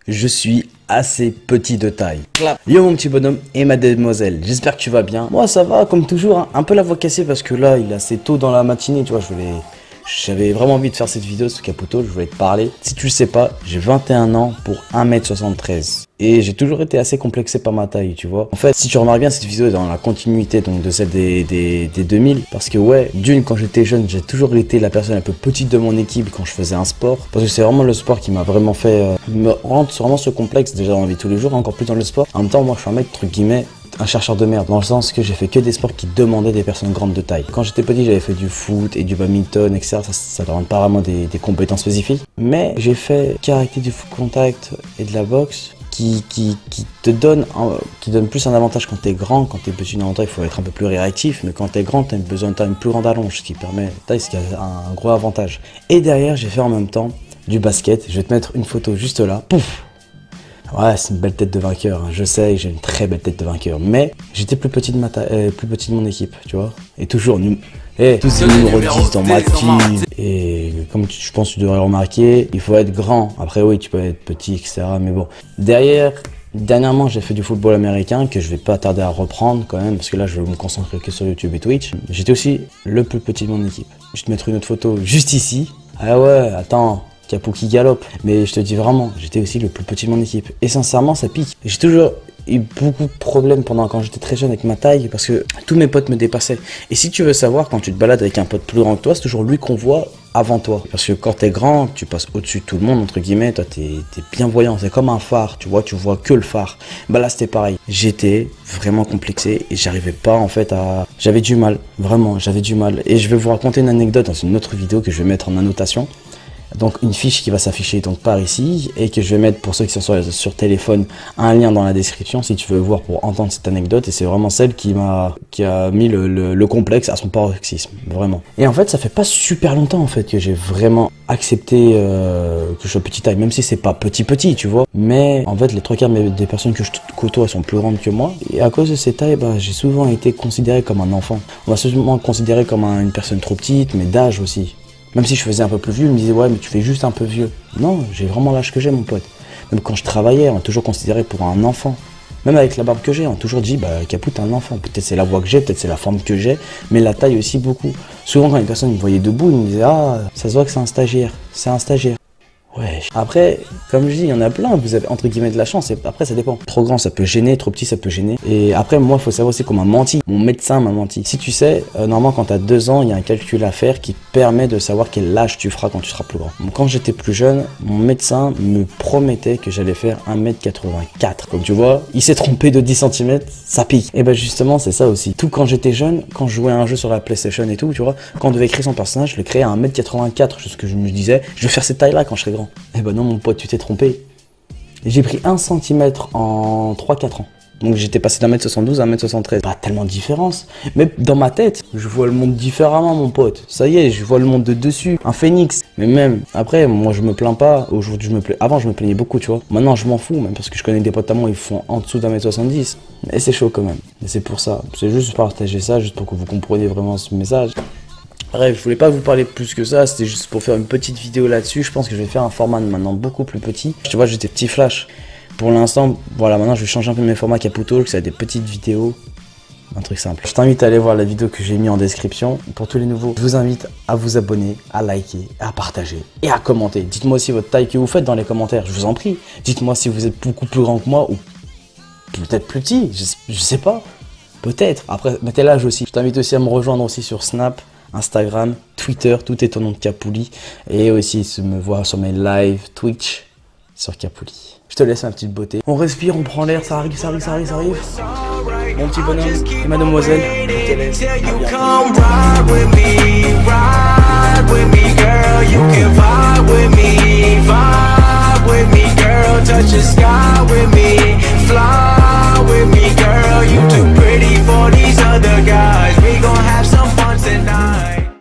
je suis assez petit de taille. Yo mon petit bonhomme et mademoiselle, j'espère que tu vas bien. Moi ça va comme toujours, hein. Un peu la voix cassée parce que là il est assez tôt dans la matinée, tu vois, j'avais vraiment envie de faire cette vidéo sur Caputo, je voulais te parler. Si tu le sais pas, j'ai 21 ans pour 1m73. Et j'ai toujours été assez complexé par ma taille, tu vois. En fait, si tu remarques bien, cette vidéo est dans la continuité donc de celle des 2000. Parce que ouais, d'une, quand j'étais jeune, j'ai toujours été la personne la plus petite de mon équipe quand je faisais un sport. Parce que c'est vraiment le sport qui m'a vraiment fait me rendre vraiment ce complexe déjà dans la vie de tous les jours, encore plus dans le sport. En même temps, moi je suis un mec, entre guillemets, un chercheur de merde, dans le sens que j'ai fait que des sports qui demandaient des personnes grandes de taille. Quand j'étais petit, j'avais fait du foot et du badminton, etc. Ça demande pas vraiment des compétences spécifiques. Mais j'ai fait karaté, du foot contact et de la boxe qui donne plus un avantage quand t'es grand. Quand t'es petit, il faut être un peu plus réactif. Mais quand t'es grand, t'as une plus grande allonge, ce qui a un gros avantage. Et derrière, j'ai fait en même temps du basket. Je vais te mettre une photo juste là. Pouf! Ouais, c'est une belle tête de vainqueur, hein. Je sais, j'ai une très belle tête de vainqueur, mais j'étais plus petit de mon équipe, tu vois. Et toujours, tous les numéros 10 dans ma team. Et comme je pense que tu devrais remarquer, il faut être grand. Après oui, tu peux être petit, etc. Mais bon, dernièrement, j'ai fait du football américain que je vais pas tarder à reprendre quand même, parce que là, je vais me concentrer que sur YouTube et Twitch. J'étais aussi le plus petit de mon équipe. Je vais te mettre une autre photo juste ici. Ah ouais, attends. Capou qui galope, mais je te dis vraiment, j'étais aussi le plus petit de mon équipe. Et sincèrement, ça pique. J'ai toujours eu beaucoup de problèmes quand j'étais très jeune avec ma taille, parce que tous mes potes me dépassaient. Et si tu veux savoir, quand tu te balades avec un pote plus grand que toi, c'est toujours lui qu'on voit avant toi. Parce que quand t'es grand, tu passes au-dessus de tout le monde, entre guillemets, toi t'es bien voyant, c'est comme un phare, tu vois que le phare. Bah là c'était pareil, j'étais vraiment complexé et j'arrivais pas en fait J'avais du mal, vraiment, j'avais du mal. Et je vais vous raconter une anecdote dans une autre vidéo que je vais mettre en annotation. Donc une fiche qui va s'afficher donc par ici et que je vais mettre pour ceux qui sont sur téléphone un lien dans la description si tu veux voir pour entendre cette anecdote. Et c'est vraiment celle qui a mis le complexe à son paroxysme, vraiment. Et en fait ça fait pas super longtemps en fait que j'ai vraiment accepté que je sois petite taille, même si c'est pas petit tu vois. Mais en fait les trois quarts des personnes que je côtoie sont plus grandes que moi. Et à cause de ces tailles, j'ai souvent été considéré comme un enfant. On va souvent considérer comme une personne trop petite, mais d'âge aussi. Même si je faisais un peu plus vieux, ils me disaient ouais mais tu fais juste un peu vieux. Non, j'ai vraiment l'âge que j'ai mon pote. Même quand je travaillais, on m'a toujours considéré pour un enfant. Même avec la barbe que j'ai, on m'a toujours dit Capou t'es un enfant. Peut-être c'est la voix que j'ai, peut-être c'est la forme que j'ai, mais la taille aussi beaucoup. Souvent quand une personne me voyait debout, ils me disaient ah ça se voit que c'est un stagiaire, c'est un stagiaire. Ouais. Après, comme je dis, il y en a plein, vous avez entre guillemets de la chance, et après ça dépend. Trop grand ça peut gêner, trop petit ça peut gêner. Et après moi il faut savoir aussi qu'on m'a menti, mon médecin m'a menti. Si tu sais, normalement quand tu as 2 ans, il y a un calcul à faire qui permet de savoir quel âge tu feras quand tu seras plus grand. Donc, quand j'étais plus jeune, mon médecin me promettait que j'allais faire 1m84. Comme tu vois, il s'est trompé de 10 cm, ça pique. Et ben justement c'est ça aussi. Tout quand j'étais jeune, quand je jouais à un jeu sur la PlayStation et tout, tu vois, quand on devait créer son personnage, je le créais à 1m84, ce que je me disais, je vais faire cette taille là quand je serai grand. Eh ben non mon pote, tu t'es trompé. J'ai pris 1 cm en 3-4 ans. Donc j'étais passé d'1m72 à 1m73. Pas tellement de différence. Mais dans ma tête, je vois le monde différemment mon pote. Ça y est, je vois le monde de dessus. Un phénix. Mais même, après, moi je me plains pas. Aujourd'hui je me plains. Avant je me plaignais beaucoup, tu vois. Maintenant je m'en fous, même parce que je connais des potes à moi, ils font en dessous d'1m70. Mais c'est chaud quand même. Et c'est pour ça. C'est juste partager ça, juste pour que vous compreniez vraiment ce message. Bref, je voulais pas vous parler plus que ça, c'était juste pour faire une petite vidéo là-dessus. Je pense que je vais faire un format maintenant beaucoup plus petit. Tu vois, j'ai des petits flashs. Pour l'instant, voilà, maintenant je vais changer un peu mes formats Caputo, que ça a des petites vidéos. Un truc simple. Je t'invite à aller voir la vidéo que j'ai mis en description. Pour tous les nouveaux, je vous invite à vous abonner, à liker, à partager et à commenter. Dites-moi aussi votre taille que vous faites dans les commentaires, je vous en prie. Dites-moi si vous êtes beaucoup plus grand que moi ou peut-être plus petit, je sais pas. Peut-être. Après, mettez l'âge aussi. Je t'invite aussi à me rejoindre aussi sur Snap, Instagram, Twitter, tout est au nom de Capouli. Et aussi me voir sur mes lives Twitch sur Capouli. Je te laisse ma petite beauté. On respire, on prend l'air, ça arrive. Mon petit bonhomme et mademoiselle, je te laisse. À bientôt.